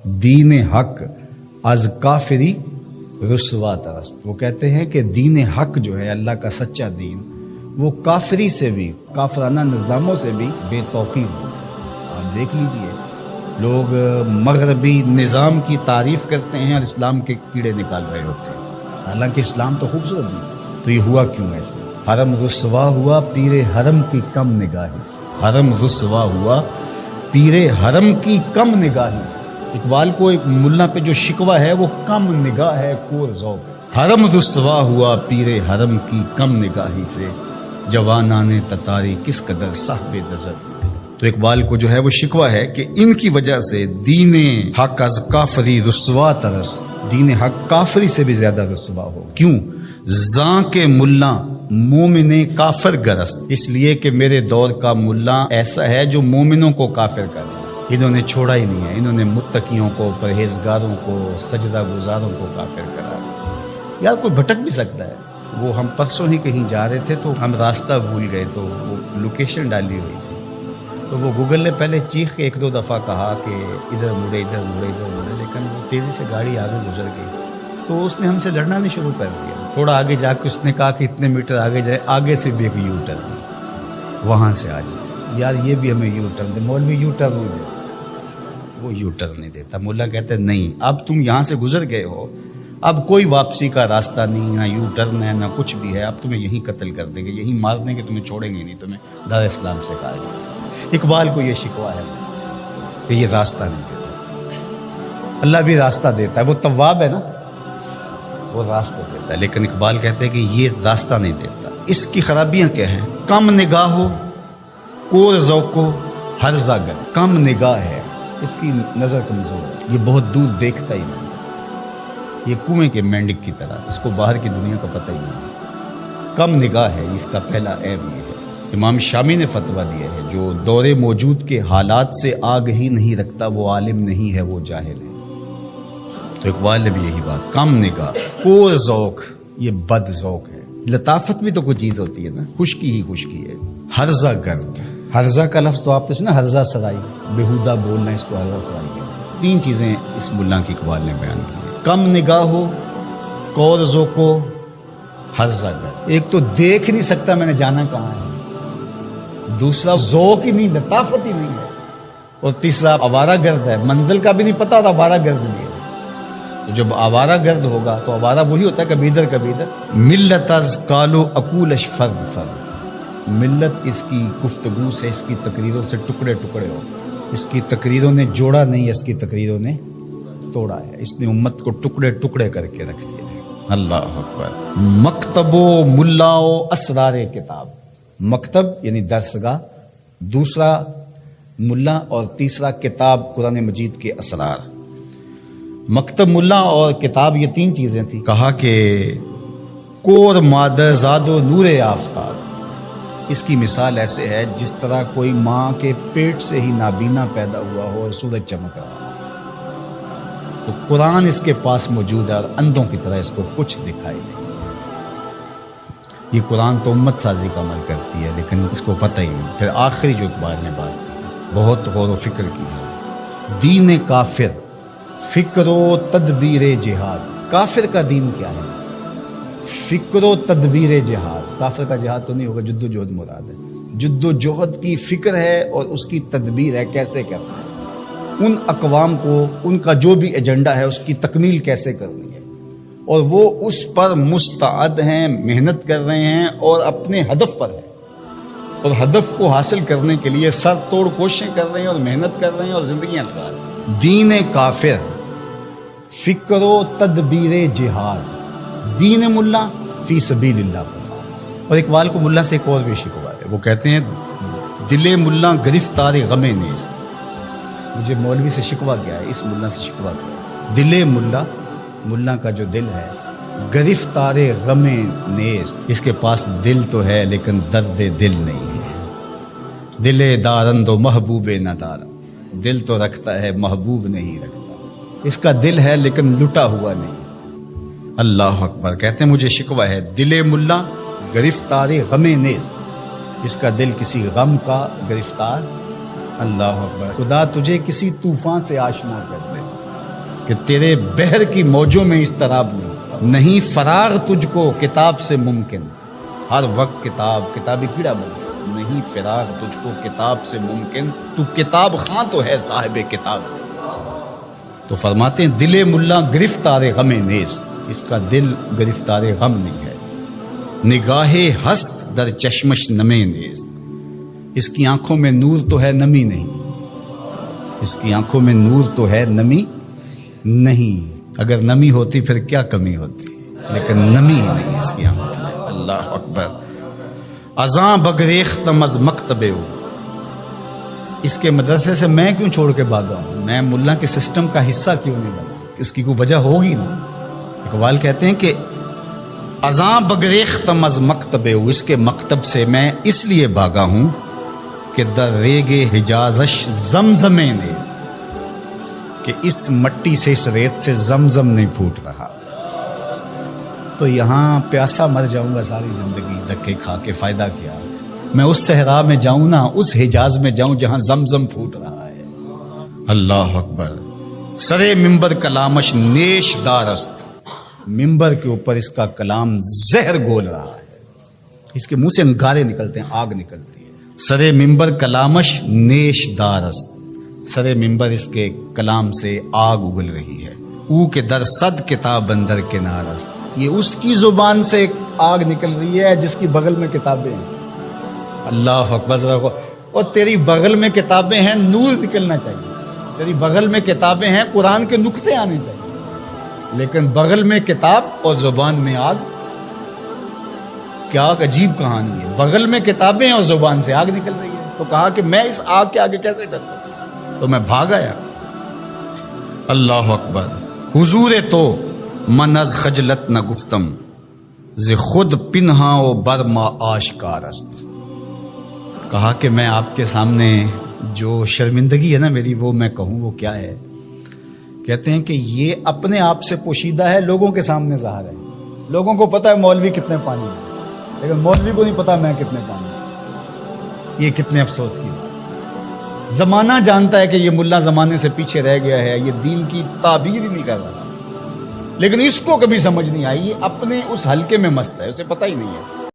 دین حق از کافری رسوا ترست. وہ کہتے ہیں کہ دین حق جو ہے اللہ کا سچا دین وہ کافری سے بھی، کافرانہ نظاموں سے بھی بے توقیر ہو. آپ دیکھ لیجئے لوگ مغربی نظام کی تعریف کرتے ہیں اور اسلام کے کیڑے نکال رہے ہوتے ہیں، حالانکہ اسلام تو خوبصورت دین. تو یہ ہوا کیوں ایسے؟ حرم رسوا ہوا پیر حرم کی کم نگاہی سے. حرم رسوا ہوا پیر حرم کی کم نگاہی سے. اقبال کو ایک ملا پہ جو شکوہ ہے وہ کم نگاہ ہے کور ذوق. حرم رسوا ہوا پیر حرم کی کم نگاہی سے، جوانان تتاری کس قدر صاحب نظر. تو اقبال کو جو ہے وہ شکوہ ہے کہ ان کی وجہ سے دین حق از کافری رسوا ترس، دین حق کافری سے بھی زیادہ رسوا ہو. کیوں؟ زاں کے ملا مومن کافر گرست، اس لیے کہ میرے دور کا ملا ایسا ہے جو مومنوں کو کافر کر رہا ہے. انہوں نے چھوڑا ہی نہیں ہے، انہوں نے متقیوں کو، پرہیزگاروں کو، سجدہ گزاروں کو کافر کرا. یار کوئی بھٹک بھی سکتا ہے. وہ ہم پرسوں ہی کہیں جا رہے تھے تو ہم راستہ بھول گئے، تو وہ لوکیشن ڈالی ہوئی تھی، تو وہ گوگل نے پہلے چیخ کے 1-2 دفعہ کہا کہ ادھر مڑے ادھر مڑے ادھر مڑے، لیکن وہ تیزی سے گاڑی آگے گزر گئی تو اس نے ہم سے لڑنا نہیں شروع کر دیا. تھوڑا آگے جا کے اس نے کہا کہ اتنے میٹر آگے جائے، آگے سے بھی ایک یو ٹرن، وہاں سے آ جائے. یار یہ بھی ہمیں یو ٹرن دے. مولوی یو ٹرن نہیں دیتا، وہ یو ٹرن نہیں دیتا. مولا کہتے نہیں، اب تم یہاں سے گزر گئے ہو، اب کوئی واپسی کا راستہ نہیں، نہ یو ٹرن ہے نہ کچھ بھی ہے. اب تمہیں یہیں قتل کر دیں گے، یہیں مار دیں گے، تمہیں چھوڑیں گے نہیں، تمہیں دار اسلام سے کہا جائے. اقبال کو یہ شکوہ ہے کہ یہ راستہ نہیں دیتا. اللہ بھی راستہ دیتا ہے، وہ تواب ہے نا، وہ راستہ دیتا ہے. لیکن اقبال کہتے ہیں کہ یہ راستہ نہیں دیتا. اس کی خرابیاں کیا ہیں؟ کم نگاہ ہو، کور ذوق ہو، ہرزہ گر. کم نگاہ ہے، اس کی نظر کمزور ہے، یہ بہت دور دیکھتا ہی نہیں. یہ کنویں کے مینڈک کی طرح، اس کو باہر کی دنیا کا پتہ ہی نہیں. کم نگاہ ہے، اس کا پہلا عیب یہ ہے. امام شامی نے فتویٰ دیا ہے جو دور موجود کے حالات سے آگہی نہیں رکھتا وہ عالم نہیں ہے، وہ جاہل ہے. تو اقبال نے بھی یہی بات، کم نگاہ، کور ذوق، یہ بد ذوق ہے. لطافت بھی تو کوئی چیز ہوتی ہے نا، خشکی ہی خشکی ہے. ہرزہ گرد، ہرزہ کا لفظ تو آپ نے سنا، ہرزہ سرائی، بےہودہ بولنا، اس کو ہرزہ سرائی کہتے ہیں. 3 چیزیں اس ملا کی اقبال نے بیان کی ہیں: کم نگاہ ہو، کور ذوق ہو، ہرزہ گرد. ایک تو دیکھ نہیں سکتا میں نے جانا کہاں ہے، دوسرا ذوق ہی نہیں، لطافت ہی نہیں ہے، اور تیسرا آوارہ گرد ہے، منزل کا بھی نہیں پتا اور آوارہ گرد بھی ہے. تو جب آوارہ گرد ہوگا تو آوارہ وہی ہوتا ہے کبھی ادھر کبھی ادھر. ملت از کالو اکولش فرد فرد، ملت اس کی گفتگو سے، اس کی تقریروں سے ٹکڑے ٹکڑے ہو. اس کی تقریروں نے جوڑا نہیں، اس کی تقریروں نے توڑا ہے. اس نے امت کو ٹکڑے ٹکڑے کر کے رکھ دیا ہے. اللہ اکبر. مکتب و ملا و اسرار کتاب، مکتب یعنی درسگاہ، دوسرا ملا، اور تیسرا کتاب قرآن مجید کے اسرار. مکتب، ملا اور کتاب، یہ 3 چیزیں تھیں. کہا کہ کور مادر زاد و نور آفتاب، اس کی مثال ایسے ہے جس طرح کوئی ماں کے پیٹ سے ہی نابینا پیدا ہوا ہو اور سورج چمک رہا ہو. تو قرآن اس کے پاس موجود ہے اور اندھوں کی طرح اس کو کچھ دکھائی نہیں. یہ قرآن تو امت سازی کا عمل کرتی ہے لیکن اس کو پتہ ہی نہیں. پھر آخری جو اقبال نے بات کی، بہت غور و فکر کی ہے، دین کافر فکر و تدبیر جہاد. کافر کا دین کیا ہے؟ فکر و تدبیر جہاد. کافر کا جہاد تو نہیں ہوگا، جد و جہد مراد ہے. جد و جہد کی فکر ہے اور اس کی تدبیر ہے، کیسے کرنا ہے، ان اقوام کو ان کا جو بھی ایجنڈا ہے اس کی تکمیل کیسے کرنی ہے، اور وہ اس پر مستعد ہیں، محنت کر رہے ہیں اور اپنے ہدف پر ہیں، اور ہدف کو حاصل کرنے کے لیے سر توڑ کوششیں کر رہے ہیں اور محنت کر رہے ہیں اور زندگیاں لگا رہے ہیں. دین کافر فکر و تدبیر جہاد، دین ملا فی سبیل اللہ فساد. اور اقبال کو ملا سے ایک اور بھی شکوہ ہے. وہ کہتے ہیں دل ملا گرفتار غم نیست. مجھے مولوی سے شکوہ کیا ہے، اس ملا سے شکوہ کیا ہے. دل ملا، ملا کا جو دل ہے، گرفتار غم نیست، اس کے پاس دل تو ہے لیکن درد دل نہیں ہے. دل دارند و محبوب ندارند، دل تو رکھتا ہے محبوب نہیں رکھتا. اس کا دل ہے لیکن لٹا ہوا نہیں. اللہ اکبر. کہتے ہیں مجھے شکوہ ہے دل ملا گرفتار غم نیست، اس کا دل کسی غم کا گرفتار. اللہ اکبر. خدا تجھے کسی طوفان سے آشنا کر دے. کہ تیرے بحر کی موجوں میں اضطراب نہیں فراغ تجھ کو کتاب سے ممکن، ہر وقت کتابی کیڑا بن نہیں فراغ تجھ کو کتاب سے ممکن، تو کتاب خاں تو ہے صاحب کتاب۔ تو فرماتے ہیں دل ملا گرفتار غم نیست، اس کا دل گرفتار غم نہیں ہے، نگاہ ہست در چشمش نمے نیست، اس کی آنکھوں میں نور تو ہے نمی نہیں، اس کی آنکھوں میں نور تو ہے نمی نہیں، اگر نمی ہوتی پھر کیا کمی ہوتی، لیکن نمی ہی نہیں اس کی آنکھوں میں۔ اللہ اکبر۔ ازاں بگریختم از مکتبے ہو، اس کے مدرسے سے میں کیوں چھوڑ کے بھاگا ہوں، میں ملا کے سسٹم کا حصہ کیوں نہیں بنا، اس کی کوئی وجہ ہوگی نا۔ اقبال کہتے ہیں کہ ازاں بگریختم از مکتبے ہو، اس کے مکتب سے میں اس لیے بھاگا ہوں کہ در ریگ حجازش زمزمے نیست، کہ اس مٹی سے اس ریت سے زمزم نہیں پھوٹ رہا، تو یہاں پیاسا مر جاؤں گا ساری زندگی، دھکے کھا کے فائدہ کیا، میں اس صحرا میں جاؤں نا، اس حجاز میں جاؤں جہاں زمزم پھوٹ رہا ہے۔ اللہ اکبر۔ سرے ممبر کلامش نیش دارست، ممبر کے اوپر اس کا کلام زہر گول رہا ہے، اس کے منہ سے انگارے نکلتے ہیں، آگ نکلتی ہے۔ سرے ممبر کلامش نیش دارست، سرے ممبر اس کے کلام سے آگ اگل رہی ہے۔ او کے در صد کتاب اندر کنارست، یہ اس کی زبان سے آگ نکل رہی ہے جس کی بغل میں کتابیں ہیں۔ اللہ اکبر۔ اور تیری بغل میں کتابیں ہیں، نور نکلنا چاہیے، تیری بغل میں کتابیں ہیں، قرآن کے نقطے آنے چاہیے، لیکن بغل میں کتاب اور زبان میں آگ، کیا عجیب کہانی ہے، بغل میں کتابیں اور زبان سے آگ نکل رہی ہے، تو کہا کہ میں اس آگ کے آگے کیسے ڈر سکتا، تو میں بھاگ آیا۔ اللہ اکبر۔ حضور تو من از خجلت نہ گفتم، ز خود پنہا و برما آشکارست، کہا کہ میں آپ کے سامنے جو شرمندگی ہے نا میری، وہ میں کہوں وہ کیا ہے؟ کہتے ہیں کہ یہ اپنے آپ سے پوشیدہ ہے، لوگوں کے سامنے ظاہر ہے، لوگوں کو پتا ہے مولوی کتنے پانی ہے، لیکن مولوی کو نہیں پتا میں کتنے پانی ہوں۔ یہ کتنے افسوس کی بات، زمانہ جانتا ہے کہ یہ ملا زمانے سے پیچھے رہ گیا ہے، یہ دین کی تعبیر ہی نہیں کر رہا، لیکن اس کو کبھی سمجھ نہیں آئی، یہ اپنے اس حلقے میں مست ہے، اسے پتہ ہی نہیں ہے۔